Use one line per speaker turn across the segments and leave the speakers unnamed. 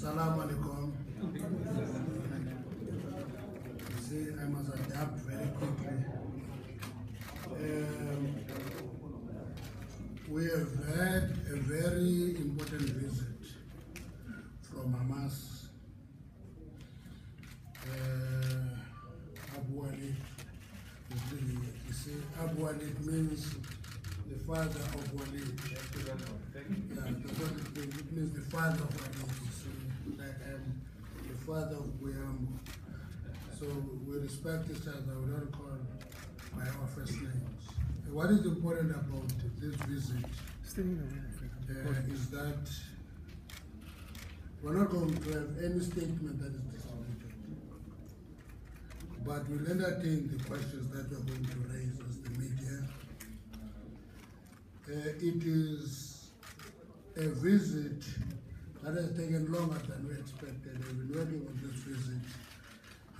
Assalamu alaikum. See, I must adapt very quickly. We have had a very important visit from Hamas. Abu Walid is really, you see, Abu Walid means the father of Walid. Yeah, that's what it means. It means the father of Walid. You see, like I am the father of Buyambo. So we respect each other. We don't call by our first names. What is important about this visit is that we're not going to have any statement that is distributed, but we'll entertain the questions that we're going to raise as the media. It is a visit that has taken longer than we expected. We've been working on this visit.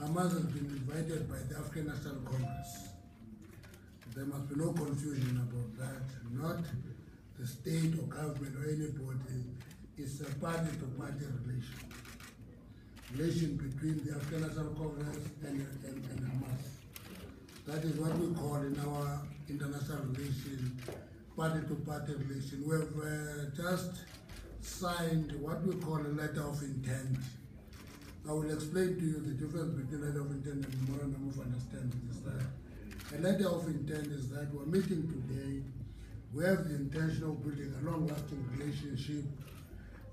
Hamas has been invited by the African National Congress. There must be no confusion about that. Not the state or government or anybody. It's a party-to-party relation between the African National Congress and Hamas. That is what we call in our international relation, party-to-party relation. We have just signed what we call a letter of intent. I will explain to you the difference between letter of intent and memorandum of understanding. Is that a letter of intent is that we're meeting today. We have the intention of building a long-lasting relationship.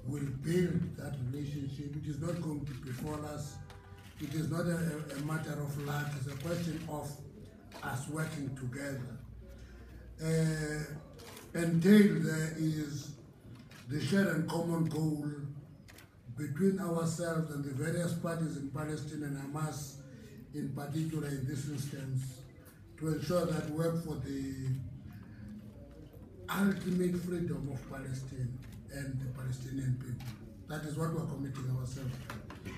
We'll build that relationship. It is not going to befall us. It is not a matter of luck. It's a question of us working together. Entailed there is the shared and common goal between ourselves and the various parties in Palestine and Hamas, in particular in this instance, to ensure that we work for the ultimate freedom of Palestine and the Palestinian people. That is what we're committing ourselves to.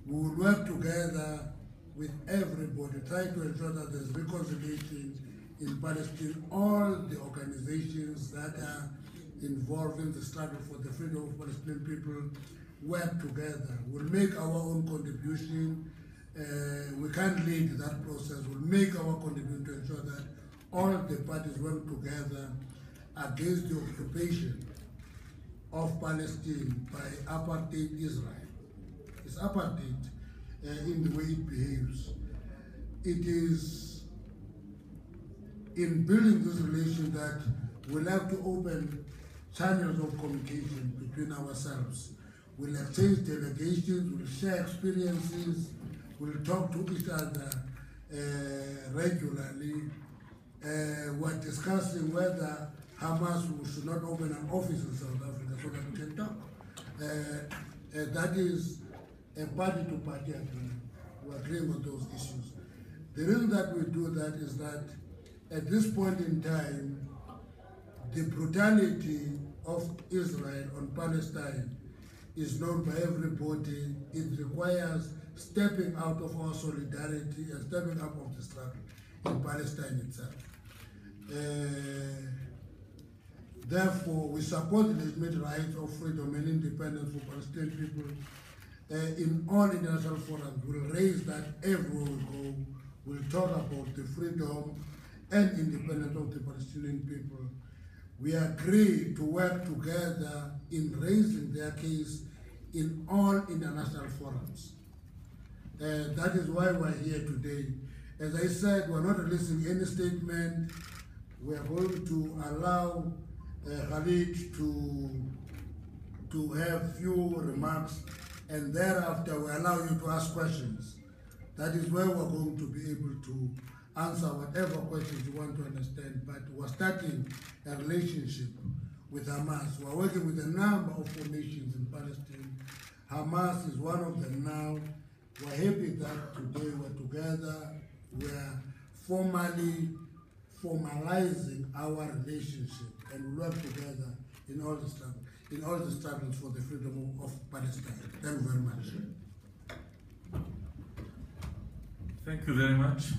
We will work together with everybody, try to ensure that there's reconciliation in Palestine. All the organizations that are involved in the struggle for the freedom of Palestinian people work together. We'll make our own contribution. We can't lead that process. We'll make our contribution to ensure that all the parties work together against the occupation of Palestine by apartheid Israel. It's apartheid in the way it behaves. It is in building this relation that we'll have to open channels of communication between ourselves. We'll exchange delegations, we'll share experiences, we'll talk to each other regularly. We're discussing whether Hamas should not open an office in South Africa so that we can talk. That is a party-to-party agreement. We're agreeing on those issues. The reason that we do that is that at this point in time, the brutality of Israel on Palestine is known by everybody. It requires stepping out of our solidarity and stepping up of the struggle in Palestine itself. Therefore, we support the legitimate rights of freedom and independence for Palestinian people in all international forums. We'll raise that everywhere we go. We'll talk about the freedom and independence of the Palestinian people. We agree to work together in raising their case in all international forums. That is why we're here today. As I said, we're not releasing any statement. We are going to allow Khalid to have few remarks, and thereafter we allow you to ask questions. That is where we're going to be able to answer whatever questions you want to understand. But we're starting a relationship with Hamas. We're working with a number of formations in Palestine. Hamas is one of them now. We're happy that today we're together. We're formalizing our relationship, and we work together in all the struggles for the freedom of Palestine. Thank you very much.
Thank you very much.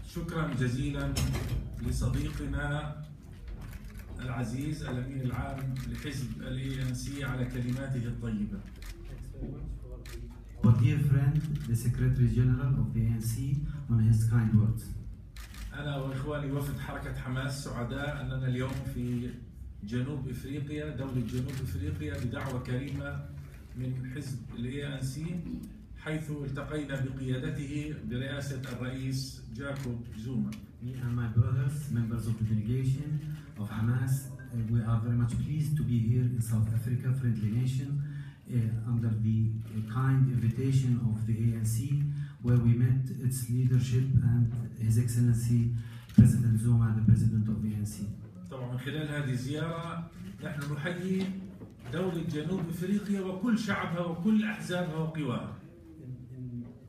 شكرا جزيلا لصديقنا العزيز الأمين العام لحزب ANC على كلماته الطيبة.
Our dear friend, the Secretary General of the ANC, on his kind words.
أنا وإخواني وفد حركة حماس سعداء أننا اليوم في جنوب إفريقيا، دولة جنوب إفريقيا، بدعوة كريمة من حزب ANC، حيث التقينا بقيادته برئاسة الرئيس جاكوب زوما.
Me and my brothers, members of the delegation of Hamas, we are very much pleased to be here in South Africa, friendly nation, under the kind invitation of the ANC, where we met its leadership and His Excellency President Zuma, the President of the ANC.
طبعا من خلال هذه الزيارة نحن نحيي دولة جنوب إفريقيا وكل شعبها وكل أحزابها وقواها.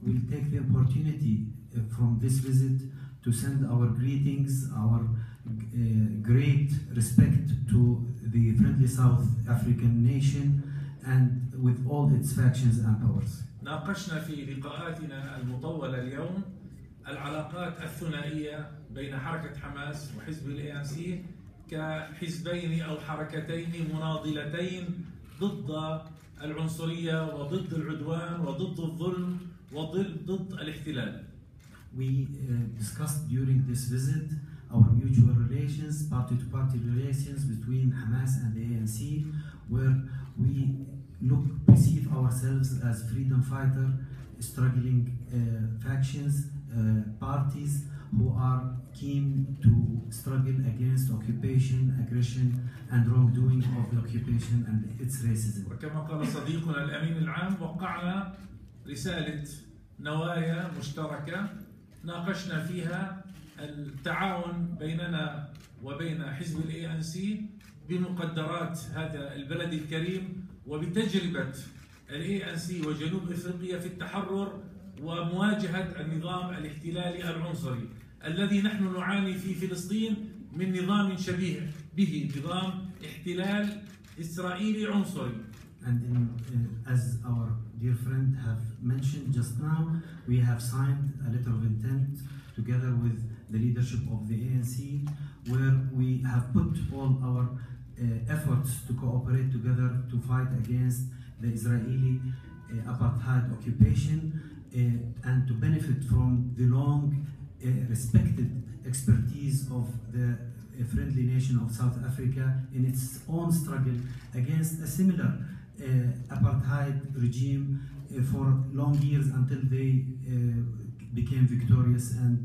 We'll take the opportunity from this visit to send our greetings, our great respect to the friendly South African nation and with all its factions and powers.
ناقشنا في لقاءاتنا المطولة اليوم العلاقات الثنائية بين حركة حماس وحزب ANC كحزبين أو حركتين مناضلتين ضد العنصرية وضد العدوان وضد الظلم وضد الاحتلال.
We discussed during this visit our mutual relations, party-to-party relations between Hamas and the ANC, where we perceive ourselves as freedom fighter, struggling factions, parties who are keen to struggle against occupation, aggression, and wrongdoing of the occupation and its racism.
وكما قال صديقنا الأمين العام، وقعنا رسالة نوايا مشتركة ناقشنا فيها التعاون بيننا وبين حزب ANC بمقدرات هذا البلد الكريم وبتجربة ANC وجنوب إفريقيا في التحرر ومواجهة النظام الاحتلالي العنصري الذي نحن نعاني في فلسطين من نظام شبيه به، نظام احتلال إسرائيلي عنصري.
And as our dear friend have mentioned just now, we have signed a letter of intent together with the leadership of the ANC, where we have put all our efforts to cooperate together to fight against the Israeli apartheid occupation and to benefit from the long respected expertise of the friendly nation of South Africa in its own struggle against a similar apartheid regime for long years until they became victorious and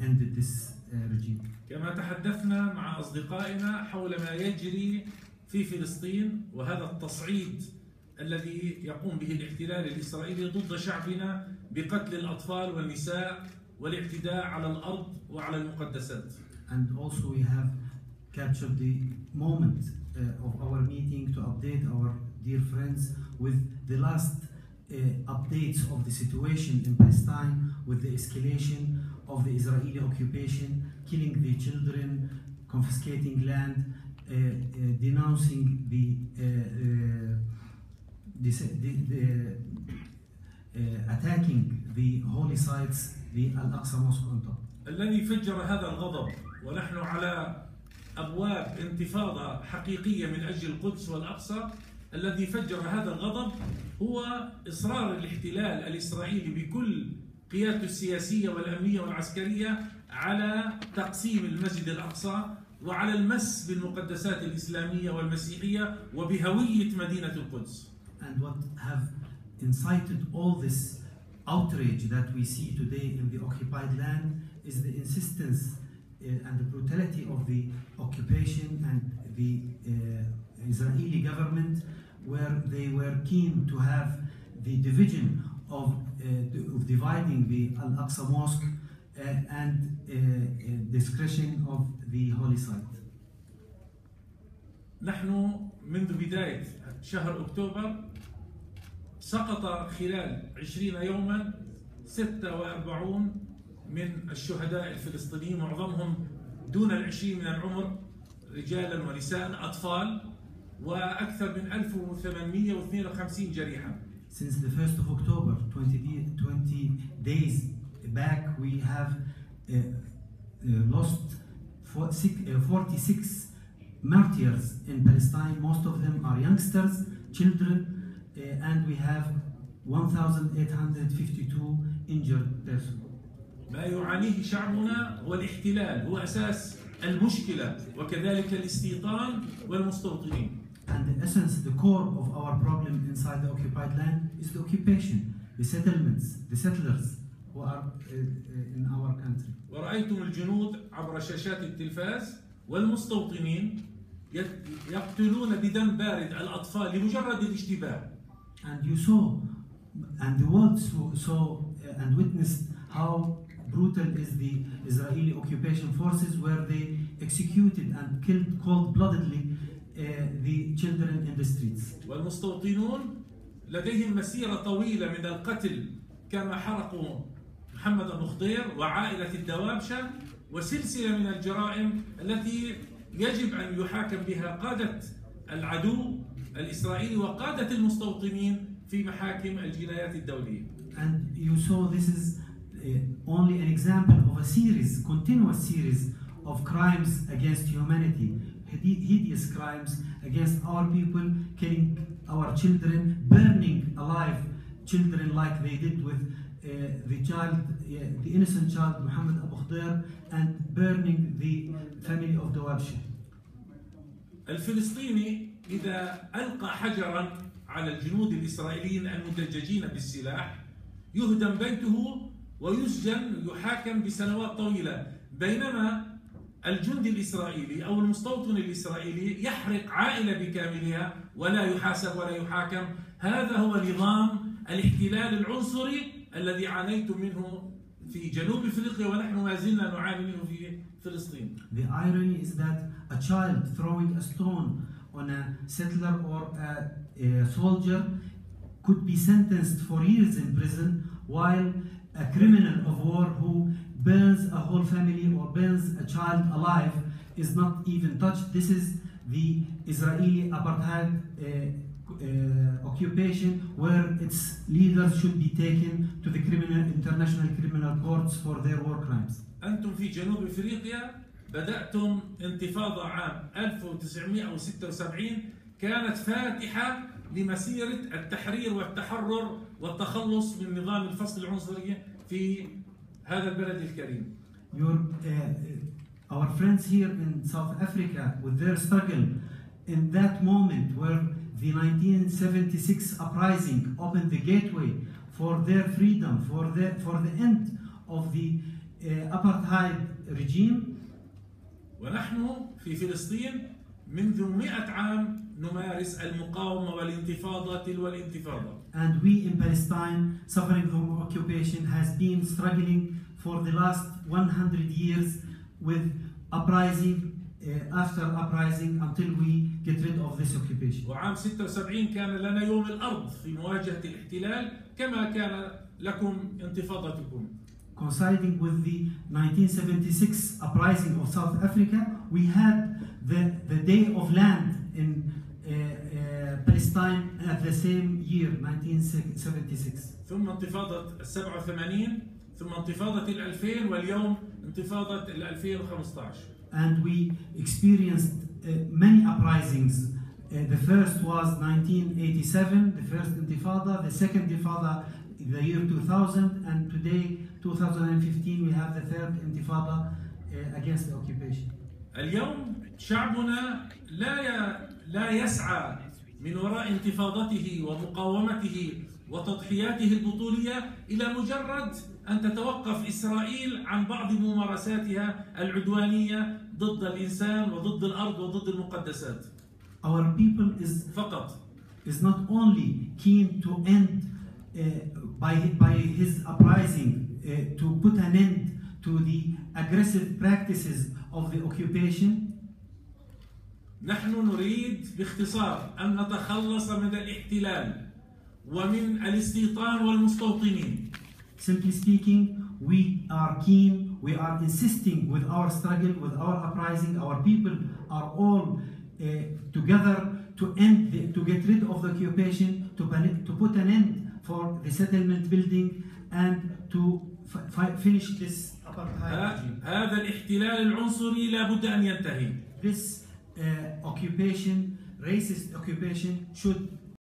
ended this regime.
كما تحدثنا مع أصدقائنا حول ما يجري في فلسطين وهذا التصعيد الذي يقوم به الاحتلال الإسرائيلي ضد شعبنا بقتل الأطفال والنساء والاعتداء على الأرض وعلى المقدسات.
And also we have captured the moment of our meeting to update our dear friends with the last updates of the situation in Palestine, with the escalation of the Israeli occupation, killing the children, confiscating land, denouncing attacking the holy sites, the Al-Aqsa Mosque on top.
الذي فجر هذا الغضب ونحن على أبواب انتفاضة حقيقية من أجل القدس والأقصى، الذي فجر هذا الغضب هو إصرار الاحتلال الإسرائيلي بكل قيادته السياسية والأمنية والعسكرية على تقسيم المسجد الأقصى وعلى المس بالمقدسات الإسلامية والمسيحية وبهوية مدينة القدس.
And what have incited all this outrage that we see today in the occupied land is the insistence and the brutality of the occupation and the Israeli government, where they were keen to have the division of dividing the Al-Aqsa Mosque and discretion of the holy site.
نحن منذ بداية شهر أكتوبر سقط خلال 20 يوما 46 من الشهداء الفلسطينيين، معظمهم دون 20 من العمر، رجالا ونساء أطفال، وأكثر من 1852 جريحا.
Since the 1st of October, 20 days back, we have lost 46 martyrs in Palestine. Most of them are youngsters, children, and we have 1,852 injured persons.
ما يعانيه شعبنا هو الاحتلال، هو أساس المشكلة، وكذلك الاستيطان والمستوطنين.
And in essence, the core of our problem inside the occupied land is the occupation, the settlements, the settlers who are in our country.
ورأيتم الجنود عبر شاشات التلفاز والمستوطنين يقتلون بدم بارد الأطفال لمجرد الاشتباه.
And you saw, and the world saw and witnessed how brutal is the Israeli occupation forces, where they executed and killed cold-bloodedly the children in the streets.
والمستوطنون لديهم مسيرة طويلة من القتل، كما حرقوا محمد أبو خضير وعائلة الدوابشة، وسلسلة من الجرائم التي يجب أن يحاكم بها قادة العدو الإسرائيلي وقادة المستوطنين في محاكم الجنايات الدولية.
And you saw this is only an example of a series, continuous series of crimes against humanity, hideous crimes against our people, killing our children, burning alive children like they did with the innocent child Muhammad Abu Khdir, and burning the family of Dawabshi.
الفلسطيني إذا ألقى حجرا على الجنود الإسرائيليين المدججين بالسلاح يهدم بيته ويسجن يحاكم بسنوات طويلة، بينما الجندي الإسرائيلي أو المستوطن الإسرائيلي يحرق عائلة بكاملها ولا يحاسب ولا يحاكم. هذا هو نظام الاحتلال العنصري الذي عانيتم منه في جنوب أفريقيا ونحن ما زلنا نعاني منه في فلسطين.
The irony is that a child throwing a stone on a settler or a soldier could be sentenced for years in prison, while a criminal of war who burns a whole family or burns a child alive is not even touched. This is the Israeli apartheid occupation, where its leaders should be taken to the international criminal courts for their war crimes.
أنتم في جنوب أفريقيا بدأتم انتفاضة عام 1976 كانت فاتحة لمسيرة التحرير والتحرر والتخلص من نظام الفصل العنصري في هذا البلد الكريم.
Our friends here in South Africa, with their struggle in that moment where the 1976 uprising opened the gateway for their freedom, for the end of the apartheid regime.
ونحن في فلسطين منذ 100 عام نمارس المقاومة والانتفاضة تلو الانتفاضة.
And we in Palestine, suffering from occupation, has been struggling for the last 100 years with uprising after uprising until we get rid of this occupation.
وعام 76 كان لنا يوم الأرض في مواجهة الاحتلال كما كان لكم انتفاضتكم.
Coinciding with the 1976 uprising of South Africa, we had the Day of Land in Palestine at the same year, 1976.
ثم انتفاضة 87 ثم انتفاضة 2000 واليوم انتفاضة 2015.
And we experienced many uprisings. The first was 1987, the first intifada, the second intifada the year 2000, and today 2015 we have the third intifada against the occupation.
اليوم شعبنا لا يسعى من وراء انتفاضته ومقاومته وتضحياته البطولية إلى مجرد أن تتوقف إسرائيل عن بعض ممارساتها العدوانية ضد الإنسان وضد الأرض وضد المقدسات.
Our people is not only keen to end by his uprising to put an end to the aggressive practices of the occupation.
نحن نريد باختصار أن نتخلص من الاحتلال ومن الاستيطان والمستوطنين.
Simply speaking, we are keen, we are insisting with our struggle, with our uprising. Our people are all together to get rid of the occupation, to put an end for the settlement building, and to finish this apartheid regime.
هذا الاحتلال العنصري لا بد أن ينتهي.
This occupation, racist occupation, should